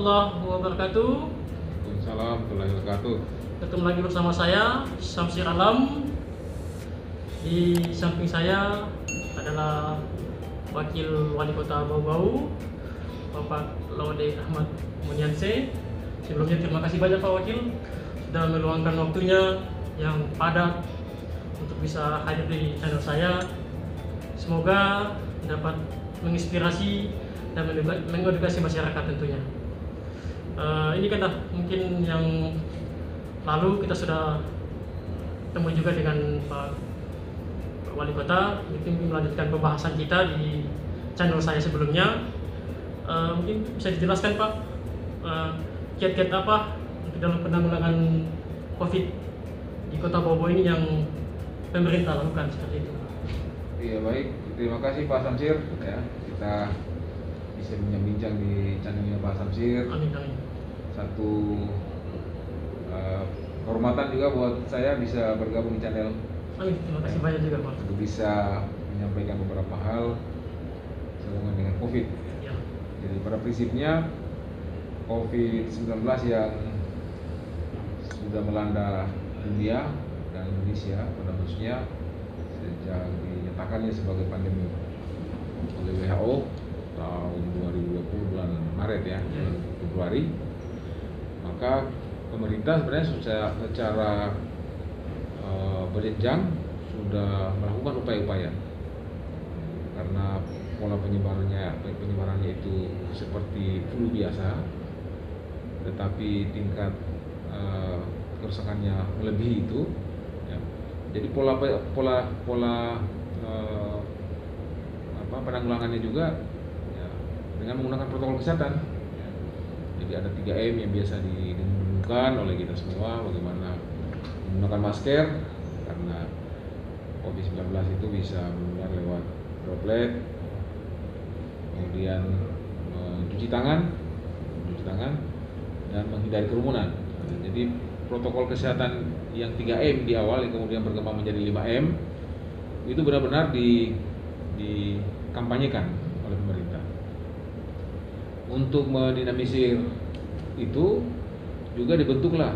warahmatullahi wabarakatuh. Waalaikumsalam warahmatullahi wabarakatuh. Ketemu lagi bersama saya, Samsir Alam. Di samping saya adalah Wakil Wali Kota Bau-Bau, Bapak Laude Ahmad Munianse. Sebelumnya terima kasih banyak Pak Wakil sudah meluangkan waktunya yang padat untuk bisa hadir di channel saya. Semoga dapat menginspirasi dan mengedukasi masyarakat tentunya. Ini kan mungkin yang lalu kita sudah ketemu juga dengan Pak Wali Kota, mungkin melanjutkan pembahasan kita di channel saya sebelumnya. Mungkin bisa dijelaskan Pak, kiat-kiat apa untuk dalam penanggulangan COVID di Kota Bau-Bau ini yang pemerintah lakukan seperti itu? Iya baik, terima kasih Pak Samsir. Ya, kita bisa bincang-bincang di channelnya Pak Samsir. Amin, amin. Satu kehormatan juga buat saya bisa bergabung di channel. Amin, terima kasih banyak juga Pak. Untuk bisa menyampaikan beberapa hal sehubungan dengan COVID. Ya. Jadi pada prinsipnya COVID-19 yang sudah melanda dunia dan Indonesia pada khususnya sejak dinyatakannya sebagai pandemi oleh WHO tahun 2020 bulan Maret ya, Februari, maka pemerintah sebenarnya secara berjenjang sudah melakukan upaya-upaya karena pola penyebarannya itu seperti flu biasa, tetapi tingkat kerusakannya melebihi itu. Ya. Jadi pola penanggulangannya juga ya, dengan menggunakan protokol kesehatan. Ya. Jadi ada 3M yang biasa didengarkan oleh kita semua, bagaimana menggunakan masker karena COVID-19 itu bisa menular lewat droplet, kemudian mencuci tangan dan menghindari kerumunan. Jadi protokol kesehatan yang 3M di awal yang kemudian berkembang menjadi 5M itu benar-benar dikampanyekan oleh pemerintah. Untuk mendinamisir itu juga dibentuklah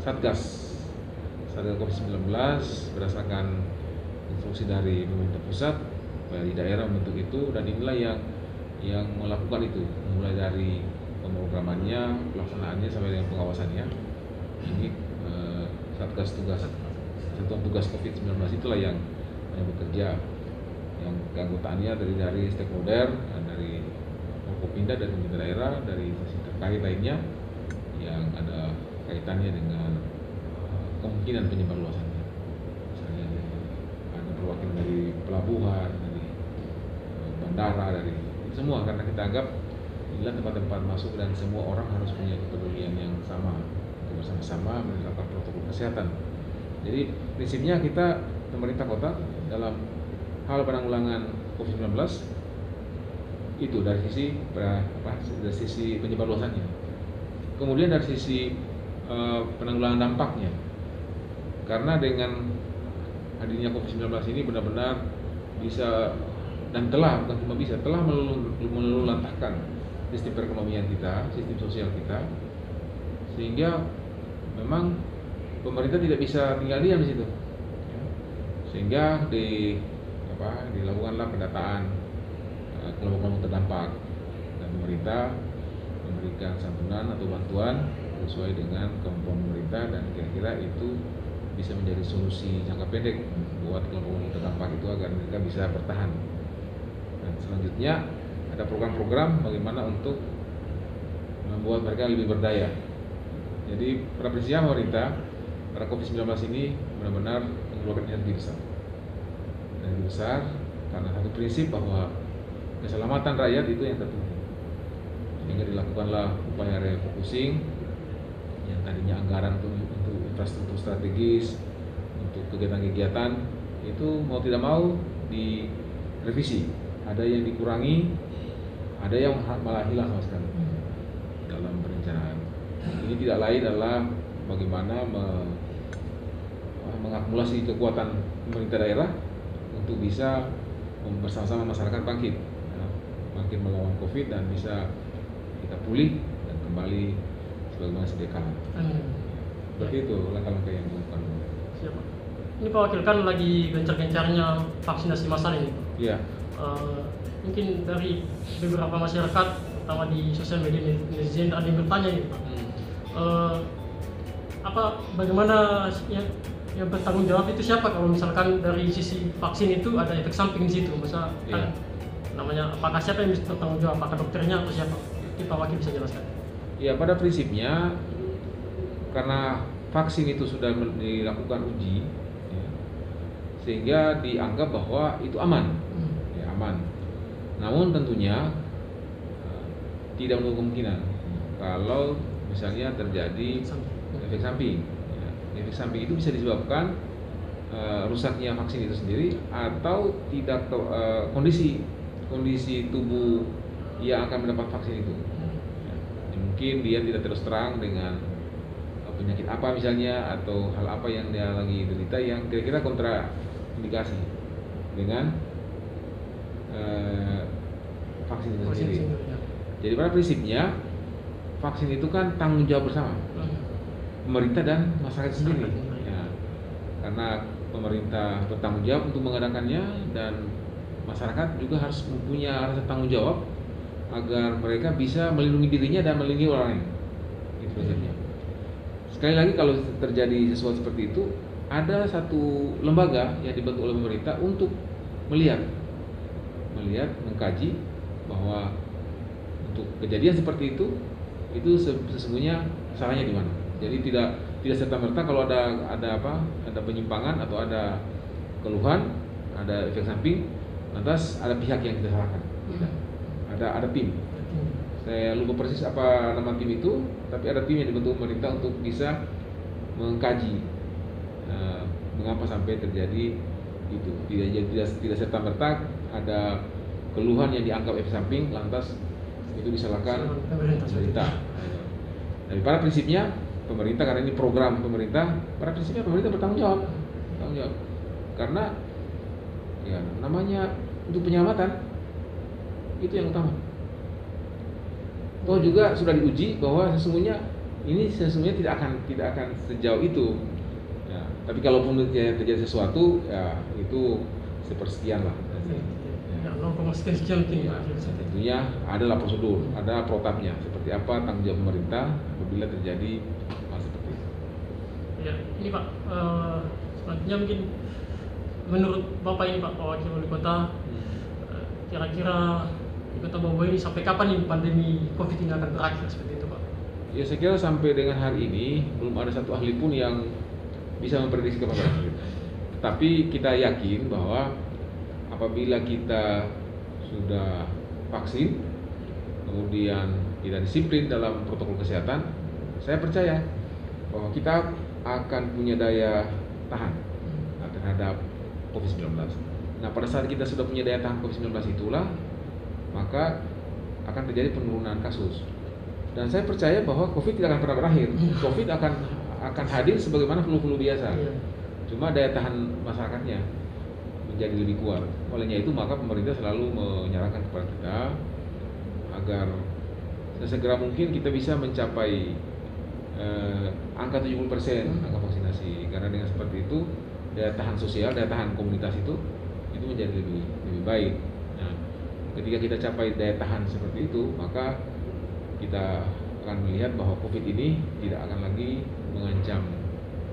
Satgas COVID-19 berdasarkan instruksi dari pemerintah pusat, di daerah membentuk itu, dan inilah yang melakukan itu mulai dari pemrogramannya, pelaksanaannya sampai dengan pengawasannya. Ini Satgas Satuan Tugas COVID-19 itulah yang bekerja, yang keanggotaannya dari stakeholder, dari Forkopimda, dari pemerintah daerah, dari instansi terkait lainnya yang ada kaitannya dengan kemungkinan penyebar luasannya. Misalnya ada perwakilan dari pelabuhan, dari bandara, dari itu semua, karena kita anggap inilah tempat-tempat masuk dan semua orang harus punya kepedulian yang sama untuk bersama-sama menerapkan protokol kesehatan. Jadi prinsipnya kita pemerintah kota dalam hal penanggulangan COVID-19 itu dari sisi penyebar luasannya, kemudian dari sisi penanggulangan dampaknya, karena dengan hadirnya COVID-19 ini benar-benar bisa dan telah meluluhlantahkan sistem perekonomian kita, sistem sosial kita, sehingga memang pemerintah tidak bisa tinggal diam di situ. Sehingga dilakukanlah pendataan kelompok-kelompok terdampak, dan pemerintah memberikan santunan atau bantuan sesuai dengan kemampuan pemerintah, dan kira-kira itu bisa menjadi solusi jangka pendek buat kelompok terdampak itu agar mereka bisa bertahan. Dan selanjutnya ada program-program bagaimana untuk membuat mereka lebih berdaya. Jadi pada prinsipnya pemerintah pada COVID-19 ini benar-benar mengeluarkan energi besar karena satu prinsip bahwa keselamatan rakyat itu yang terpenting. Sehingga dilakukanlah upaya refocusing yang tadinya anggaran untuk infrastruktur strategis, untuk kegiatan-kegiatan itu mau tidak mau direvisi. Ada yang dikurangi, ada yang malah hilang sama sekali dalam perencanaan. Ini tidak lain adalah bagaimana mengakumulasi kekuatan pemerintah daerah untuk bisa bersama-sama masyarakat bangkit melawan COVID dan bisa kita pulih dan kembali sebagaimana sedia kala. Seperti itu langkah-langkah yang dilakukan. Siapa? Ini Pak Wakil kan lagi gencar-gencarnya vaksinasi massal ini. Iya. Mungkin dari beberapa masyarakat, terutama di sosial media netizen, ada yang bertanya nih Pak. Bagaimana yang bertanggung jawab itu siapa kalau misalkan dari sisi vaksin itu ada efek samping di situ, masa kan namanya apakah siapa yang bisa bertanggung jawab, apakah dokternya atau siapa? Ini Pak Wakil bisa jelaskan? Ya, pada prinsipnya karena vaksin itu sudah dilakukan uji, ya, sehingga dianggap bahwa itu aman, ya, aman. Namun tentunya tidak menutup kemungkinan kalau misalnya terjadi efek samping. Ya, efek samping itu bisa disebabkan rusaknya vaksin itu sendiri atau tidak kondisi tubuh yang akan mendapat vaksin itu. Ya, mungkin dia tidak terus terang dengan penyakit apa misalnya atau hal apa yang dia lagi derita yang kira-kira kontraindikasi dengan vaksin itu sendiri. Jadi pada prinsipnya vaksin itu kan tanggung jawab bersama pemerintah dan masyarakat sendiri. Ya, karena pemerintah bertanggung jawab untuk mengadakannya dan masyarakat juga harus mempunyai rasa tanggung jawab agar mereka bisa melindungi dirinya dan melindungi orang lain. Itu prinsipnya. Sekali lagi kalau terjadi sesuatu seperti itu, ada satu lembaga yang dibentuk oleh pemerintah untuk melihat, mengkaji bahwa untuk kejadian seperti itu sesungguhnya salahnya di mana. Jadi tidak serta merta kalau ada penyimpangan atau ada keluhan, ada efek samping, lantas ada pihak yang kita salahkan. Tidak. Ada tim. Saya lupa persis apa nama tim itu, tapi ada tim yang dibentuk pemerintah untuk bisa mengkaji mengapa sampai terjadi itu. Tidak serta merta ada keluhan yang dianggap efek samping, lantas itu disalahkan pemerintah. Tapi pada prinsipnya pemerintah, karena ini program pemerintah, pada prinsipnya pemerintah bertanggung jawab, karena ya namanya untuk penyelamatan itu yang utama. Toh juga sudah diuji bahwa sesungguhnya tidak akan sejauh itu. Ya, tapi kalaupun terjadi sesuatu, ya itu sepersekian lah. Ya, 0,sekian mungkin. Ya, tentunya adalah prosedur, ada protapnya. Seperti apa tanggung jawab pemerintah apabila terjadi hal seperti itu. Ya, ini Pak, selanjutnya mungkin menurut Bapak ini Pak Wakil Wali Kota, kira-kira di Kota Bau-Bau ini sampai kapan ini pandemi COVID ini akan berakhir seperti itu Pak? Ya, saya kira sampai dengan hari ini belum ada satu ahli pun yang bisa memprediksi kapan berakhir. Tetapi kita yakin bahwa apabila kita sudah vaksin, kemudian kita disiplin dalam protokol kesehatan, saya percaya bahwa kita akan punya daya tahan terhadap COVID-19. Nah, pada saat kita sudah punya daya tahan COVID-19 itulah, maka akan terjadi penurunan kasus. Dan saya percaya bahwa COVID tidak akan pernah berakhir. COVID akan hadir sebagaimana flu-flu biasa. Cuma daya tahan masyarakatnya menjadi lebih kuat. Olehnya itu maka pemerintah selalu menyarankan kepada kita agar sesegera mungkin kita bisa mencapai angka 70% angka vaksinasi. Karena dengan seperti itu daya tahan sosial, daya tahan komunitas itu menjadi lebih baik. Nah, ketika kita capai daya tahan seperti itu, maka kita akan melihat bahwa COVID ini tidak akan lagi mengancam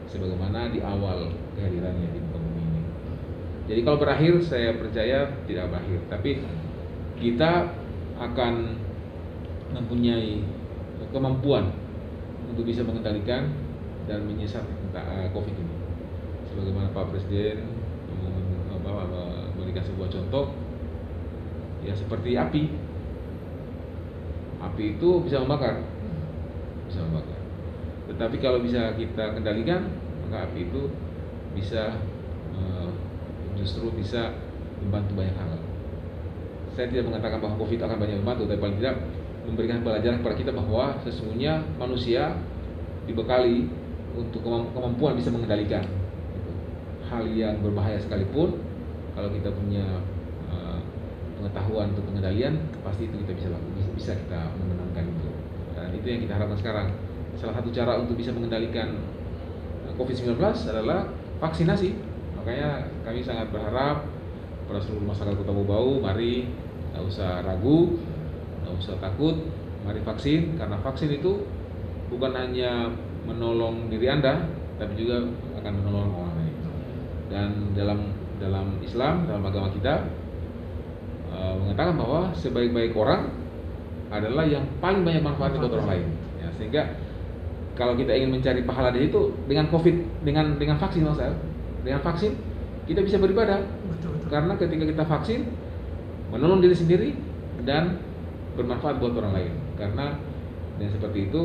sebagaimana di awal kehadirannya di muka bumi ini. Jadi kalau berakhir, saya percaya tidak berakhir, tapi kita akan mempunyai kemampuan untuk bisa mengendalikan dan menyiasat COVID ini. Sebagaimana Pak Presiden memberikan sebuah contoh, ya seperti api itu bisa membakar, tetapi kalau bisa kita kendalikan, maka api itu bisa justru bisa membantu banyak hal. Saya tidak mengatakan bahwa COVID akan banyak membantu, tapi paling tidak memberikan pelajaran kepada kita bahwa sesungguhnya manusia dibekali untuk kemampuan bisa mengendalikan hal yang berbahaya sekalipun. Kalau kita punya pengetahuan untuk pengendalian, pasti itu kita bisa kita memenangkan itu. itu yang kita harapkan sekarang. Salah satu cara untuk bisa mengendalikan COVID-19 adalah vaksinasi. Makanya kami sangat berharap pada seluruh masyarakat Kota Bau-Bau, mari nggak usah ragu, nggak usah takut, mari vaksin, karena vaksin itu bukan hanya menolong diri Anda, tapi juga akan menolong orang lain. Dan dalam Islam, dalam agama kita mengatakan bahwa sebaik-baik orang adalah yang paling banyak manfaat buat orang lain. Ya, sehingga kalau kita ingin mencari pahala di situ dengan COVID, dengan vaksin, dengan vaksin kita bisa beribadah. Betul. Karena ketika kita vaksin, menolong diri sendiri dan bermanfaat buat orang lain. Karena dengan seperti itu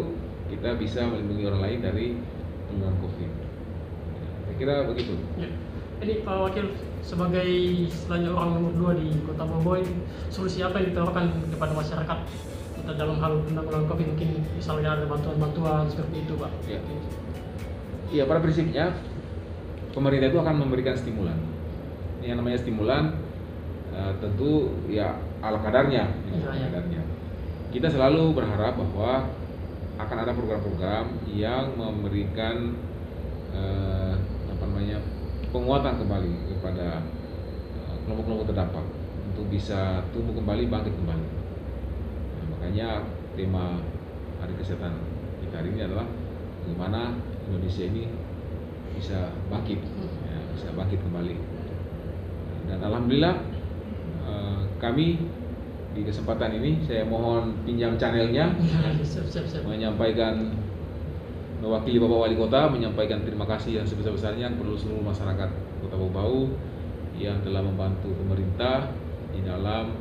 kita bisa melindungi orang lain dari penularan COVID. Saya kira begitu. Ya. Ini Pak Wakil, sebagai istilahnya orang nomor 2 di Kota Bau-Bau, solusi apa yang ditawarkan kepada masyarakat dalam hal penanggulangan COVID? Mungkin misalnya ada bantuan-bantuan seperti itu, Pak. Iya, pada prinsipnya pemerintah itu akan memberikan stimulan. Yang namanya stimulan tentu ya ala kadarnya. Kita selalu berharap bahwa akan ada program-program yang memberikan penguatan kembali kepada kelompok-kelompok terdampak untuk bisa tumbuh kembali, bangkit kembali. Nah, makanya tema Hari Kesehatan kita hari ini adalah bagaimana Indonesia ini bisa bangkit, ya, bisa bangkit kembali. Dan alhamdulillah kami di kesempatan ini saya mohon pinjam channelnya, menyampaikan, mewakili Bapak Wali Kota menyampaikan terima kasih yang sebesar-besarnya kepada seluruh masyarakat Kota Bau-Bau yang telah membantu pemerintah di dalam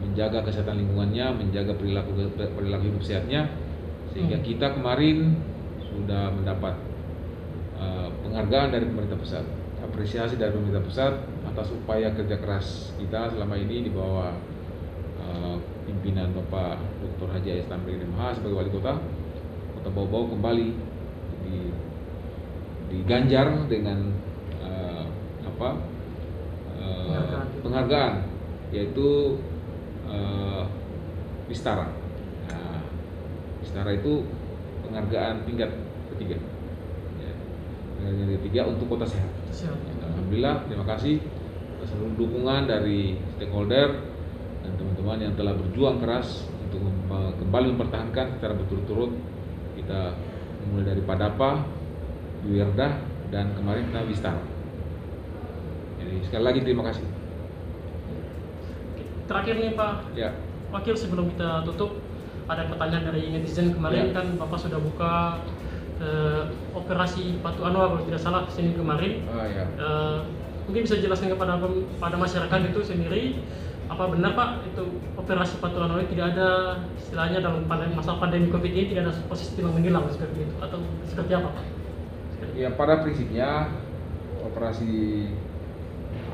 menjaga kesehatan lingkungannya, menjaga perilaku hidup sehatnya, sehingga kita kemarin sudah mendapat penghargaan dari pemerintah pusat, apresiasi dari pemerintah pusat atas upaya kerja keras kita selama ini di bawah pimpinan Bapak Dr. Haji Ayas Tamrin MH sebagai Wali Kota. Kota Bau-Bau kembali diganjar dengan penghargaan, yaitu Bistara. Nah, Bistara itu penghargaan tingkat ketiga, ya, penghargaan ketiga untuk kota sehat. Alhamdulillah, terima kasih atas seluruh dukungan dari stakeholder dan teman-teman yang telah berjuang keras untuk kembali mempertahankan secara berturut-turut. Kita mulai dari Padapa, Wirdah, dan kemarin kita Bistara. Jadi sekali lagi terima kasih. Terakhir nih Pak Wakil, sebelum kita tutup, ada pertanyaan dari netizen kemarin. Kan Bapak sudah buka operasi Batu Anwar kalau tidak salah Senin kemarin. Mungkin bisa jelaskan kepada masyarakat itu sendiri, apa benar Pak itu operasi Batu Anwar tidak ada istilahnya dalam masa pandemi COVID ini tidak ada posisi timbang menghilang seperti itu, atau seperti apa Pak? Ya, pada prinsipnya operasi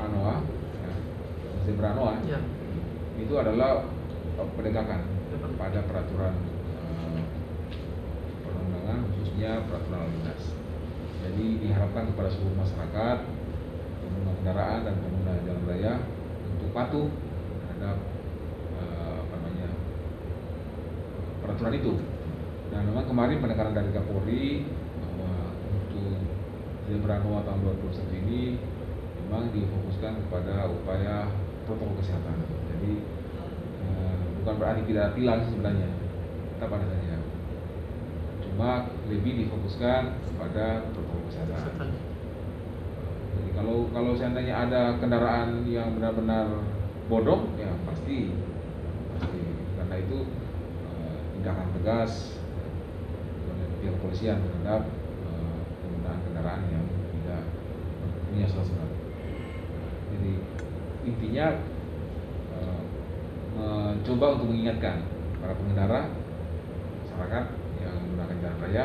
Anwar, Zebra Anwar, itu adalah penegakan pada peraturan perundangan, khususnya peraturan lalu lintas. Jadi diharapkan kepada seluruh masyarakat, pengguna kendaraan dan pengguna jalan raya untuk patuh terhadap peraturan itu. Dan memang kemarin penekanan dari Kapolri bahwa untuk Zebra Anwar tahun 2021 ini memang difokuskan kepada upaya protokol kesehatan. Jadi bukan berarti tidak tilang sebenarnya, tetap ada saja. Cuma lebih difokuskan kepada protokol kesehatan. Jadi kalau seandainya ada kendaraan yang benar-benar bodong, ya pasti karena itu tindakan tegas oleh pihak kepolisian terhadap penggunaan kendaraan yang tidak punya surat. Jadi intinya mencoba untuk mengingatkan para pengendara, masyarakat yang menggunakan jalan raya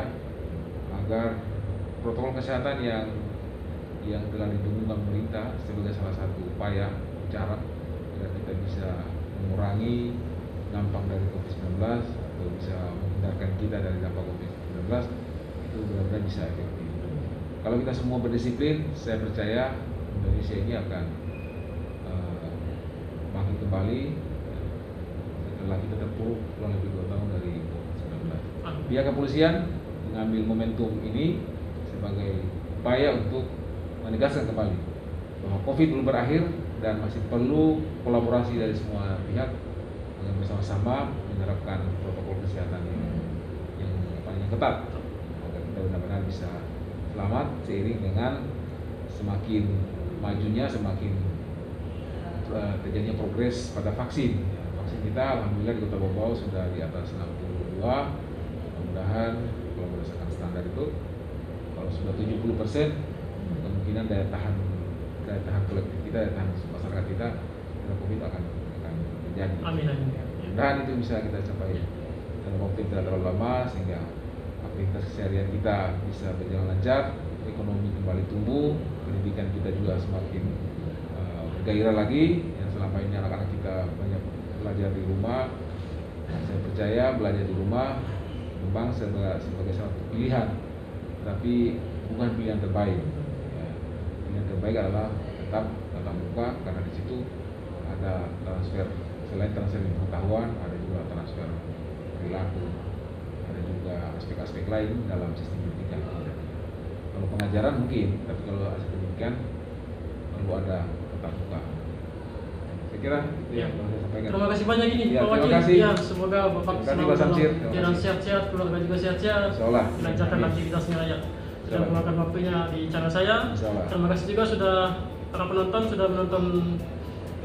agar protokol kesehatan yang telah didengungkan pemerintah sebagai salah satu upaya cara agar kita bisa mengurangi dampak dari COVID-19 atau bisa menghindarkan kita dari dampak COVID-19 itu benar-benar bisa efektif. Kalau kita semua berdisiplin, saya percaya Indonesia ini akan bangkit kembali setelah kita terpuruk kurang lebih 2 tahun dari COVID-19. Pihak kepolisian mengambil momentum ini sebagai upaya untuk menegaskan kembali bahwa COVID belum berakhir dan masih perlu kolaborasi dari semua pihak dengan bersama-sama menerapkan protokol kesehatan yang ketat agar kita benar-benar bisa selamat seiring dengan semakin majunya, semakin terjadinya progres pada vaksin. Vaksin kita alhamdulillah di Kota Bau sudah di atas 62. Mudah-mudahan kalau berdasarkan standar itu kalau sudah 70%, kemungkinan daya tahan kolektif kita, daya tahan masyarakat kita terhadap COVID akan terjadi. Amin. Dan itu bisa kita capai dalam waktu yang tidak terlalu lama sehingga aktivitas keseharian kita bisa berjalan lancar, ekonomi kembali tumbuh, pendidikan kita juga semakin bergairah lagi. Yang selama ini anak-anak kita banyak belajar di rumah, saya percaya belajar di rumah memang sebagai satu pilihan, tapi bukan pilihan terbaik. Ya, pilihan terbaik adalah tetap tatap muka karena di situ ada transfer, selain transfer pengetahuan, ada juga transfer perilaku, ada juga aspek-aspek lain dalam sistem pendidikan. Kalau pengajaran mungkin, tapi kalau aspek pendidikan perlu ada tatap muka. Saya kira itu yang perlu saya sampaikan. Terima kasih banyak ini Ya, Pak Wajib. terima kasih. Ya, semoga Bapak selalu dalam sehat-sehat, keluarga juga sehat-sehat, dilancarkan aktivitasnya ya. Sudah meluangkan waktunya di channel saya. Terima kasih juga sudah para penonton sudah menonton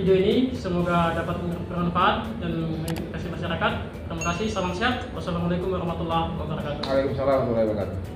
video ini. Semoga dapat bermanfaat dan mengedukasi masyarakat. Terima kasih, salam sehat. Wassalamualaikum warahmatullahi wabarakatuh. Waalaikumsalam warahmatullahi wabarakatuh.